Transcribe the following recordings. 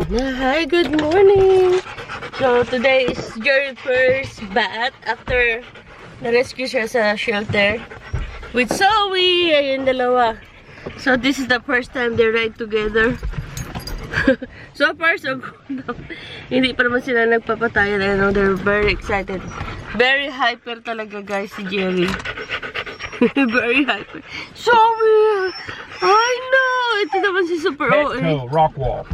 Hi, good morning! So, today is Jerry first bath after na-rescue siya sa shelter with Zoe! Ayun, dalawa. So, this is the first time they ride together. So far, so good. Hindi pa naman sila nagpapatayan. I know, they're very excited. Very hyper talaga, guys, si Jerry. Very hyper. Zoe! I know! Ito naman si Super OA. Petco, Rockwall.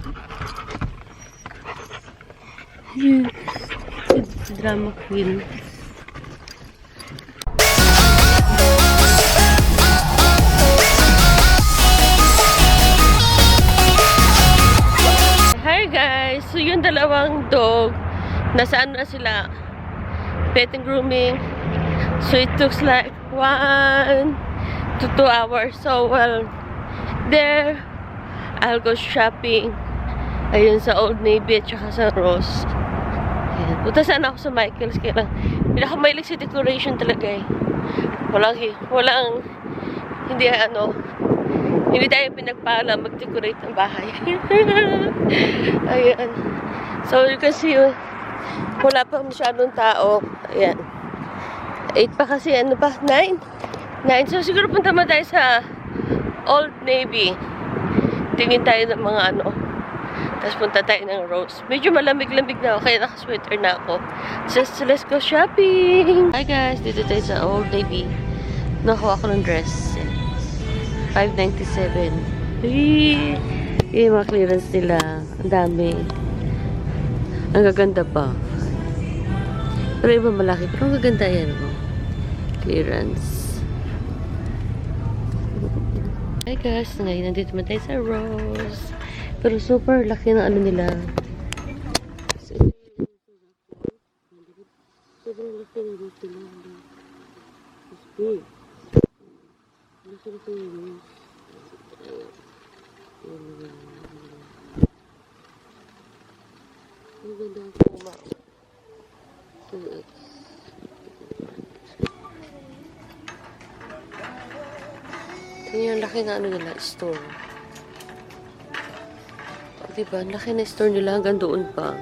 Drama queen. Hi guys! So yung dalawang dog, nasaan na sila? Pet and grooming. So it took like 1 to 2 hours. So well, there, I'll go shopping. Ayun sa Old Navy at saka sa Ross. Ayan. Punta sana ako sa Michael's. Kaya lang, pinakamailig sa decoration talaga eh. Hindi tayo pinagpala mag-decorate ng bahay. Ayan. So, you can see, wala pa masyadong tao. Ayan. 8 pa kasi, 9? 9. So, siguro punta mo tayo sa Old Navy. Tingin tayo ng mga tapos punta tayo ng Rose. Medyo malamig-lamig na ako, kaya naka-sweater na ako. So, let's go shopping! Hi guys! Dito tayo sa Old Navy. Nakuha ako ng dress. $5.97. Yung mga clearance nila. Ang dami. Ang gaganda pa. Pero iba malaki. Pero ang gaganda yan. Clearance. Hi guys! Ngayon nandito naman tayo sa Rose. Pero super laki ng nila. Sobrang laki ng dito lang. It's big. Laki ng ang ganda ang puma. Tingnan yung laki ng nila, store. Diba? Laki na store nila hanggang doon pa.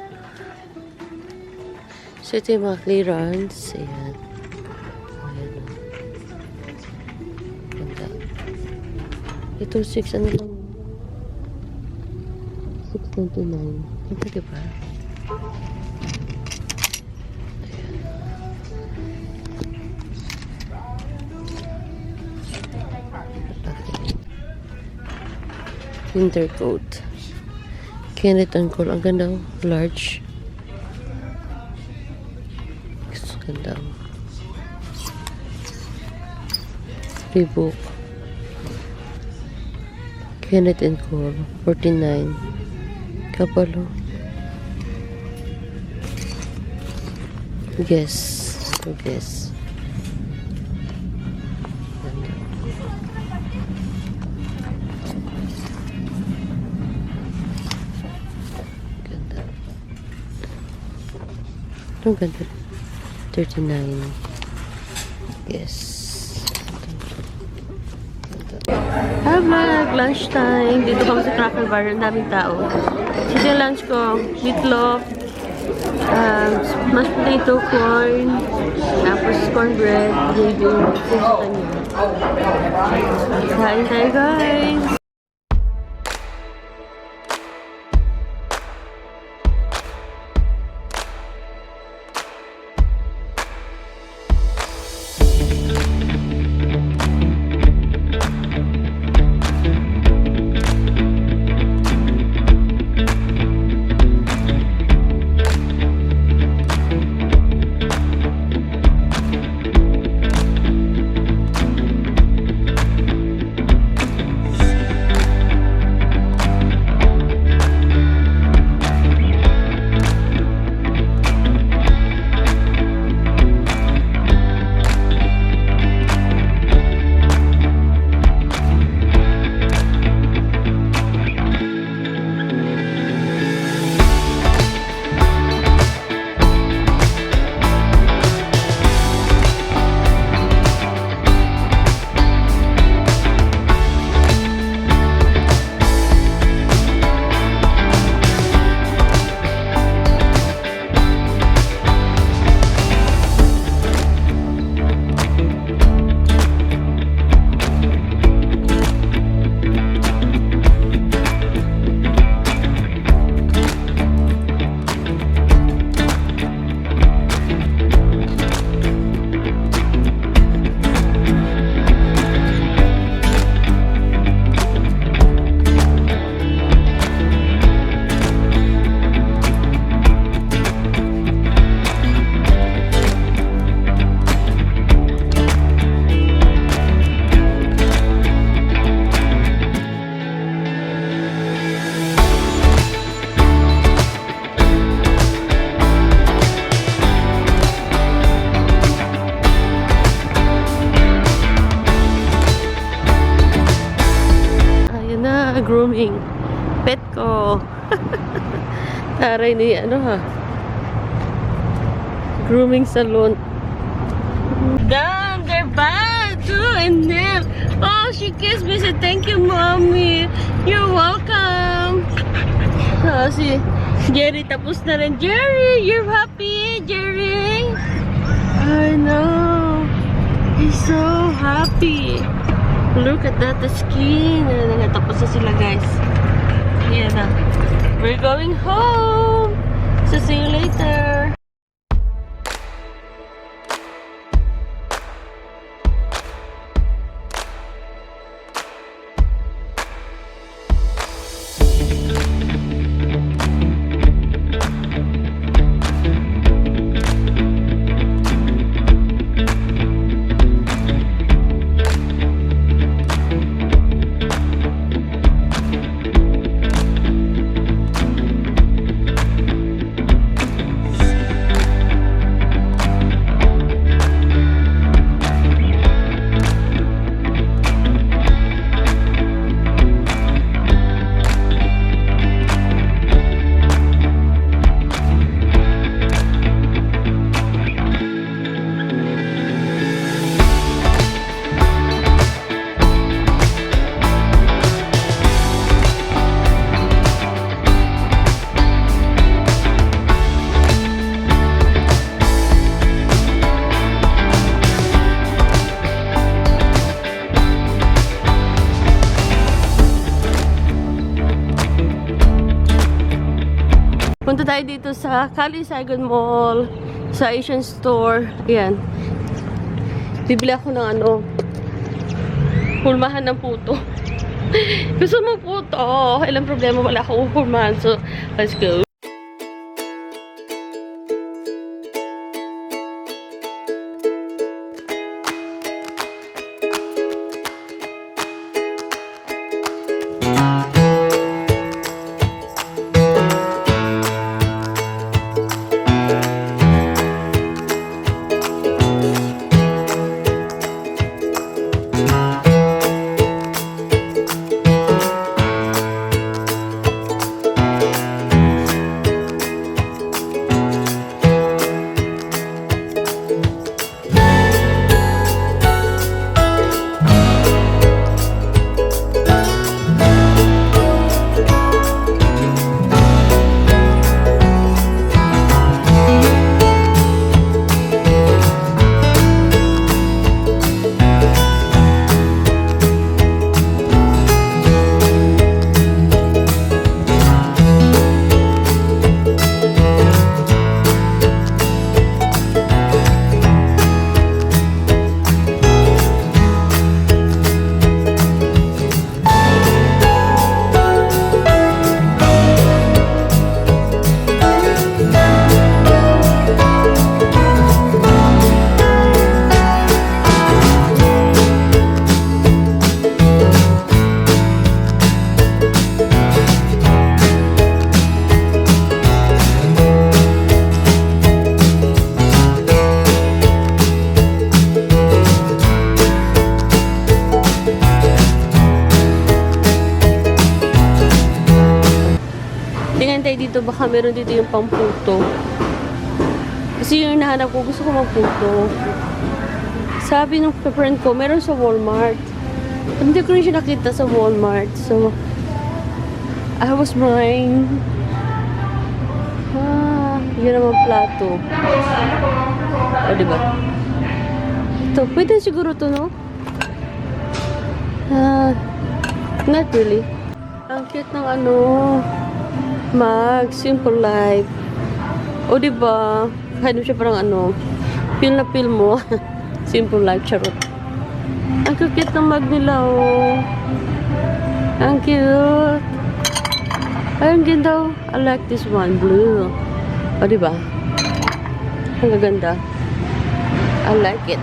So, ito yung mga clearance. Ayan. Ayan. Ganda. Ito, 6, ano lang? 6.99. Ito, diba? Ayan. Winter coat. Kenneth and Cole. Ang ganda. Large. Ganda. Reebok. Kenneth and Cole. 49. Kapalo. Guess. Guess. Ganda. Ang ganda. 39. Yes. Hi vlog! Lunch time. Dito kami sa Cracker Bar. Ang daming tao. Ito yung lunch ko. Meatloaf. Mashed potato, corn. Tapos cornbread. Gravy. Kain tayo guys! grooming. Pet ko. Taray ni ano ha. Grooming salon. Damn, they're bad too. And then, oh, she kissed me. Said, thank you, mommy. You're welcome. Si Jerry tapos na rin. Jerry, you're happy, Jerry? I know. He's so happy. Look at that, the skin. Tapos na sila, guys. Yeah, na. We're going home. So, see you later. Punta tayo dito sa Kali Saigon Mall, sa Asian Store. Ayan. Bibili ako ng ano, hulmahan ng puto. Gusto mo puto? Ilang problema, wala akong hulmahan. So, let's go. Dito baka meron dito yung pamputo. Kasi yung hinahanap ko, gusto ko magputo. Sabi ng friend ko, meron sa Walmart. Hindi ko rin siya nakita sa Walmart. So, I was buying. Yun naman plato. O, diba? Ito, pwede siguro to, no? Not really. Ang cute ng ano, Simple Life. O, diba? Kahit siya parang ano, feel na feel mo. Simple Life, charot. Ang cute ng mag nila, oh. Ang cute. Ayun din daw. I like this one, blue. O, diba? Ang gaganda. I like it.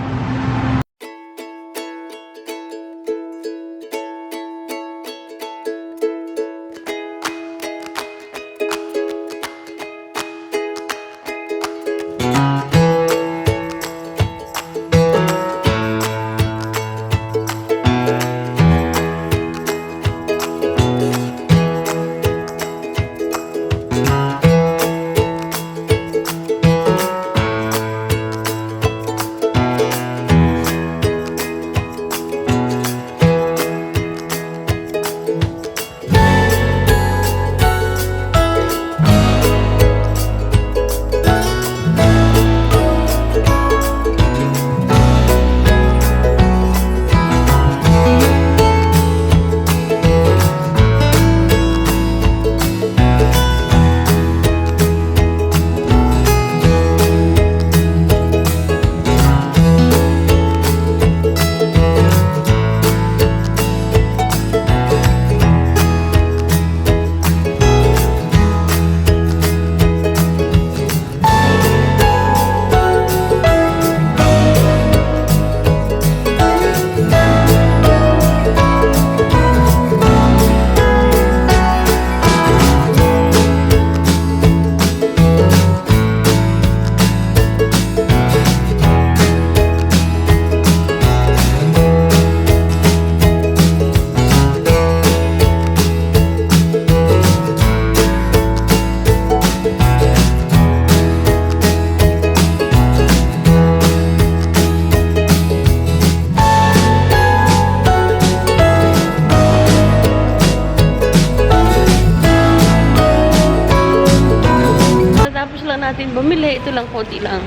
lang, konti lang.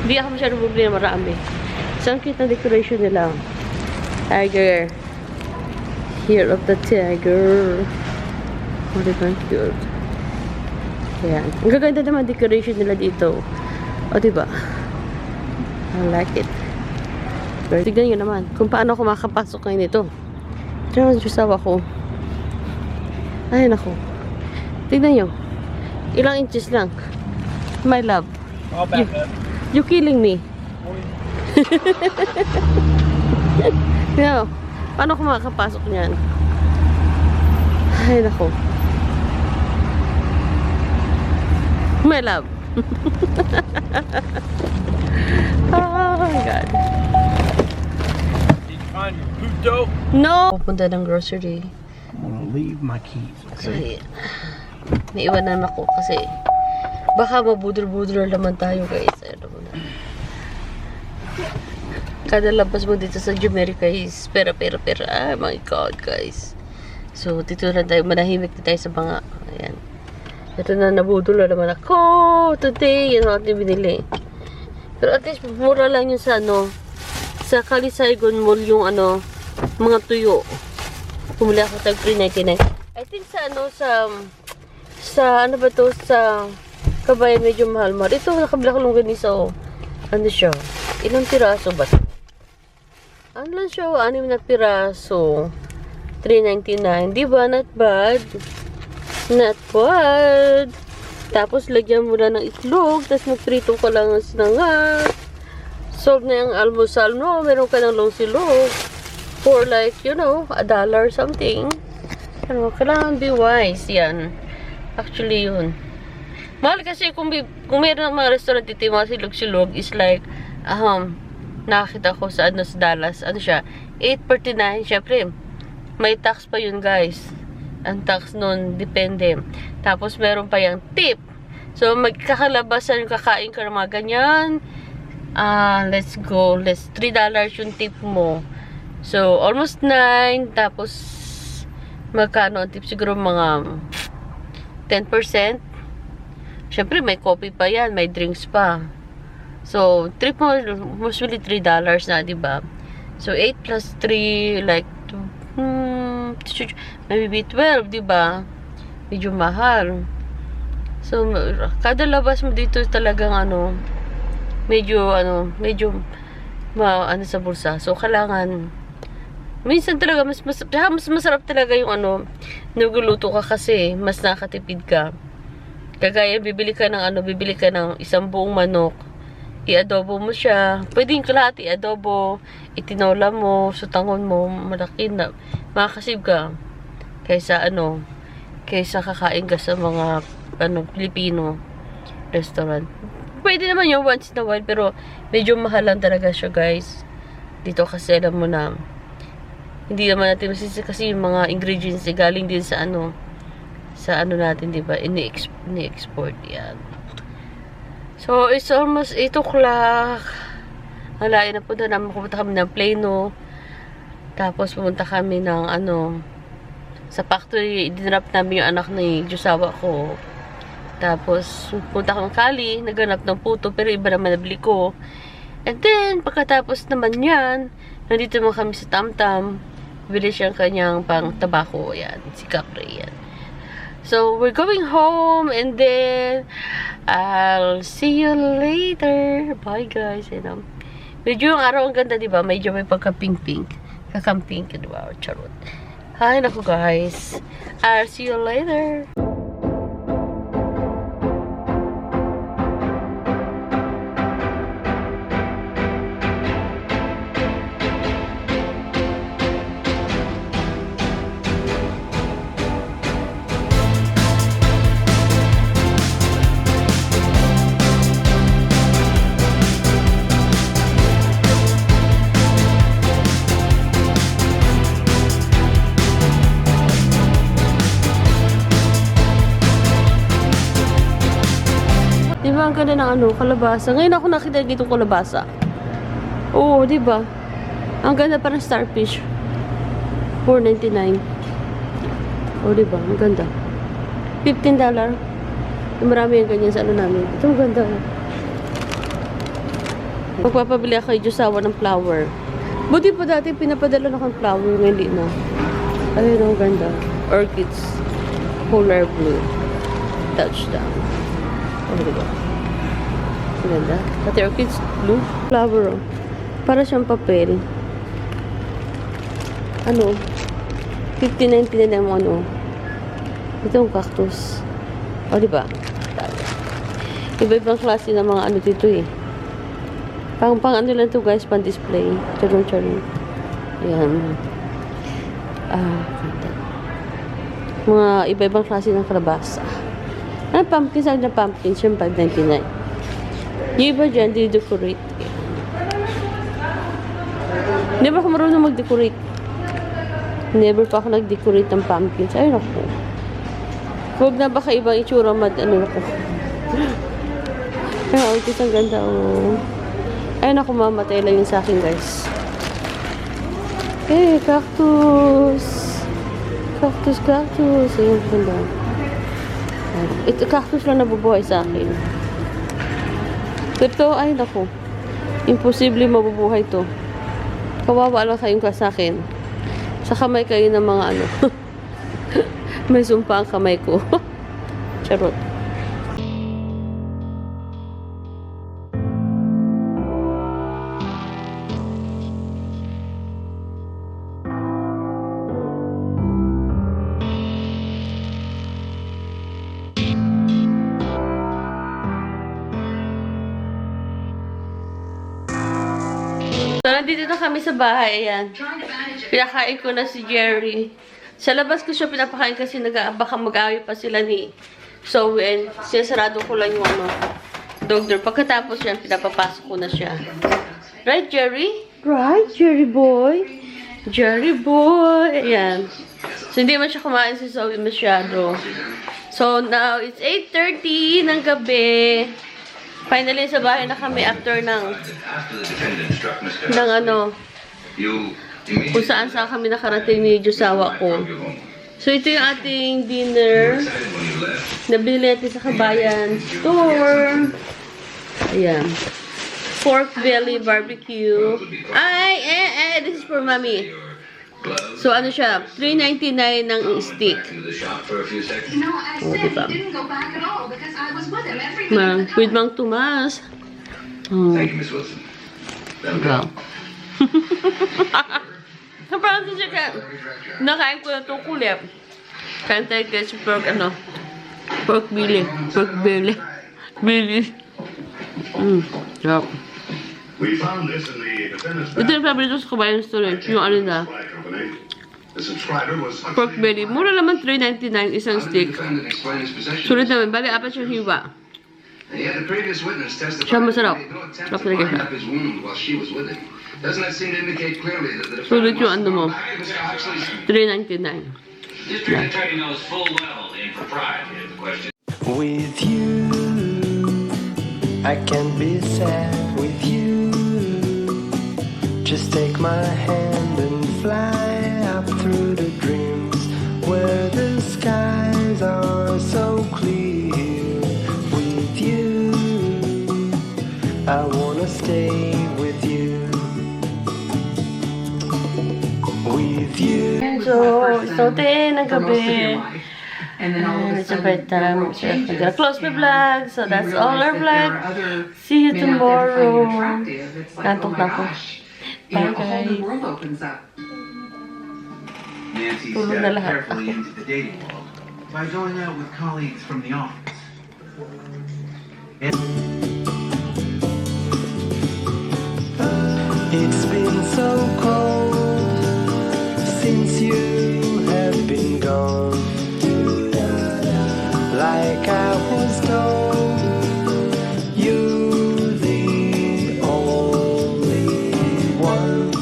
Hindi ako masyadong bumili na marami. So, ang cute na decoration nila. Tiger. Year of the tiger. Oh, diba? Cute. Ayan. Ang gaganda naman decoration nila dito. O, diba? I like it. Pero tignan nyo naman kung paano ako makapasok ngayon ito. Tignan mo yung sawa ko. Ayun ako. Tignan nyo. Ilang inches lang. My love. You killing me. Tignan mo. Paano ako makakapasok niyan? Ayun ako. My love. Oh my God. No! Pupunta ng grocery. I'm gonna leave my keys, okay? So, may iwanan ako kasi baka mabudol-budol naman tayo, guys. Ano mo na. Kada labas mo dito sa Jamaica is pera. Oh my God, guys. So, dito na tayo. Manahimik na tayo sa banga. Ayan. Ito na nabudol naman ako. Today, yun ang ating binili. Pero at least, mura lang yun sa ano, sa Kalisaygon Mall yung ano, mga tuyo. Pumuli ako tag 3.99. I think sa ano, sa ano ba to, sa Kabayan medyo mahal. Ito, nakabila ko lang ganisa, oh. Ano siya? Ilang piraso ba ito? Ano lang siya, 6 na piraso. 3.99. Diba? Not bad. Not bad. Tapos, lagyan mo na ng itlog. Tapos, magprito ka lang ng sinangag. Solve na yung almusal mo. Meron ka ng long silog. For like, you know, $1 something. Ano, kailangan be wise. Yan. Actually, yun. Mahal kasi kung meron ng mga restaurant dito, yung mga silog-silog is like, nakakita ko sa, ano, sa Dallas. Ano siya? $8.49. Syempre, may tax pa yun, guys. Ang tax nun, depende. Tapos, meron pa yung tip. So, magkakalabasan, kakain ka ng mga ganyan. Let's go. $3 yung tip mo. So, almost 9. Tapos, magkano ang tip? Siguro mga 10%. Siyempre, may coffee pa yan. May drinks pa. So, trip mo, mostly $3 na, diba? So, 8 plus 3, like, maybe 12, diba? Medyo mahal. So, kada labas mo dito talagang ano, medyo ano sa bulsa. So, kailangan, minsan talaga, mas masarap talaga yung ano, nagluluto ka kasi, mas nakatipid ka. Kagaya, bibili ka ng isang buong manok, i-adobo mo siya, pwedeng kalahati i-adobo, itinola mo, sutangon mo, malaki na, makakasib ka, kaysa kakain ka sa mga, Filipino restaurant. Pwede naman yung once in a while, pero medyo mahal lang talaga siya, guys. Dito kasi alam mo na, hindi naman natin masisi kasi yung mga ingredients galing din sa natin, diba? Ini-export yan. So, it's almost 8 o'clock. Halain na pumunta kami ng Plano. Tapos, pumunta kami ng, sa factory. Dinrap namin yung anak ni Josawa ko. Tapos, pumunta kami ng Cali. Naganap ng puto, pero iba naman nabili ko. And then, pagkatapos naman yan, nandito naman kami sa Tamtam. Bili siyang kanyang pang tabako. Yan, si Capri. Yan. So, we're going home, and then, I'll see you later. Bye, guys. Medyo yung araw ang ganda, diba? Medyo may pagka-pink-pink. Kakang-pink, diba? Charot. Hi, naku, guys. I'll see you later. Diba ang ganda ng kalabasa? Ngayon ako nakita dito kalabasa. Oo, diba? Ang ganda parang starfish. $4.99. Oo, diba? Ang ganda. $15. Marami yung ganyan sa ano namin. Ito ang ganda. Magpapabili ako kay Josawa ng flower. Buti pa dati pinapadala na akong flower, ngayon hindi na. Ayun ang ganda. Orchids. Polar blue. Touchdown. Oh, diba? Ang ganda. Pati orchids blue. Flower, oh. Para siyang papel. Ano? 15.99 ang ano. Ito yung cactus. O, diba? Iba-ibang klase ng mga ano dito eh. Pang ano lang to guys, pang display. Charong. Ayan. Ganda. Mga iba-ibang klase ng kalabasa. Pumpkin, sabi na pumpkin, siyang 5.99. Yung iba dyan, di-decorate. Hindi ba ako marunong mag-decorate? Never pa ako nag-decorate ng pumpkins. Ayun ako. Huwag na baka ibang itsura ano ako. Ay, orchids ang ganda, oh. Ayun ako, mamatay lang yun sa akin, guys. Eh, cactus. Cactus. Ayun, ganda. Ito, cactus lang nabubuhay sa akin. Ito, ay, naku. Imposible mabubuhay to. Kawawa lang kayong sa akin. Sa kamay kayo ng mga ano. May sumpa ang kamay ko. Charot. So, nandito na kami sa bahay. Ayan. Pinakain ko na si Jerry. Sa labas ko siya pinapakain kasi baka mag-away pa sila ni Zoe, and sinasarado ko lang yung ano, dog door. Pagkatapos yan, pinapapasok ko na siya. Right, Jerry? Right, Jerry boy? Jerry boy! Ayan. So, hindi man siya kumain si Zoe masyado. So, now, it's 8:30 ng gabi. Finally, sa bahay na kami after ng ano, kung saan kami nakarating ni Josawa ko. So, ito yung ating dinner. Nabili natin sa Kabayan Store. Ayan. Pork belly barbecue. This is for mommy. So, ano siya? $3.99 ng stick. Oh, diba? With Mang Tomas. Thank you, Miss Wilson. Diba? Parang kasi nakain ko na itong kulip. Kain tayo guys, pork belly. Belly. Yup. We found this in the defendant's Ito yung favorite sa Kabayan Store. Yung ano na, The subscriber was pork belly. Mura naman $3.99 isang stick. defendant explained his possession. Sulit naman. Bali, apat yung hiwa. Yet the previous witness testified Siya masarap. he made no attempt Sarap to talaga bind siya. up his wound while she was with him. Doesn't that seem to indicate clearly that the Sulit defendant yung ano mo. back at Mr. Oxley's $3.99. District Attorney knows full well the impropriety of the question. With you, I can be sad with you. Just take my hand and fly up through the dreams where the skies are so clear. With you, I wanna stay with you. With you. So, ito din ang gabi. And it's a bedtime. So, I'm gonna close my vlog. So, that's all our vlog. See you tomorrow. Kantok na ako. Bye, guys. Nancy Tulog na stepped lahat carefully ako. into the dating world by going out with colleagues from the office. It's been so cold since you have been gone. Like I was told, you're the only one.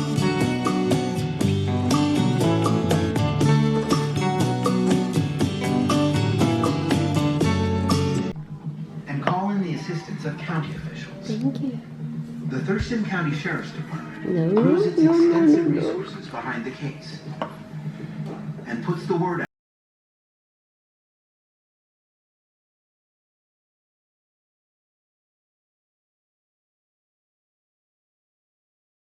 And call in the assistance of county officials. Thank you. The Thurston County Sheriff's Department No, proves its no, no, extensive no. resources behind the case and puts the word out.